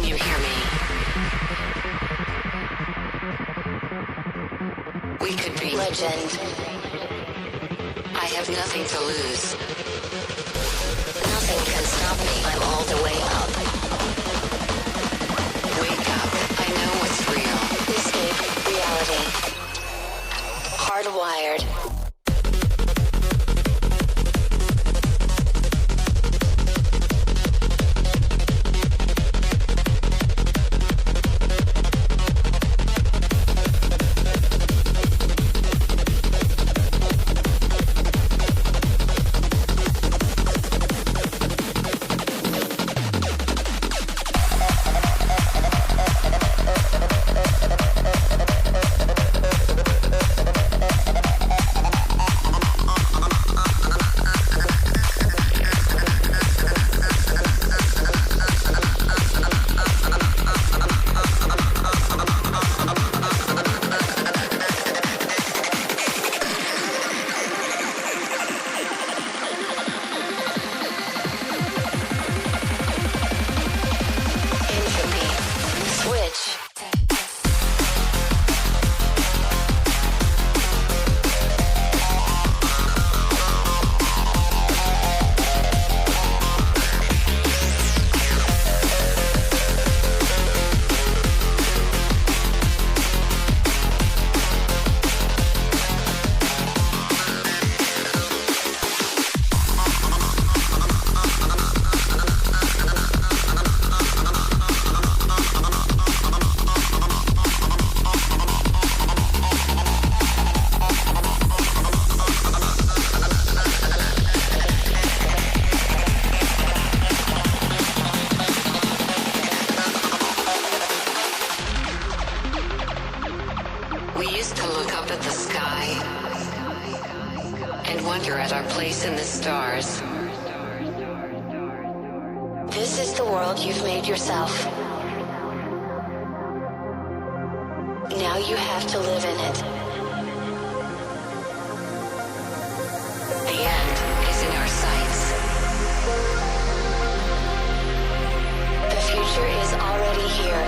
you hear me? We could be legend. I have nothing to lose. Nothing can stop me. I'm all the way up. Wake up. I know what's real. Escape reality. Hardwired. This is the world you've made yourself. Now you have to live in it. The end is in our sights. The future is already here.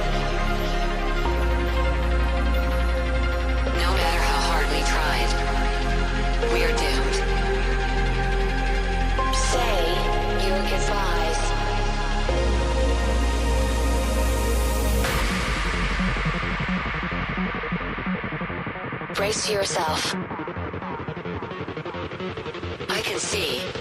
No matter how hard we tried, we are doomed. Say your goodbyes. Brace yourself. I can see.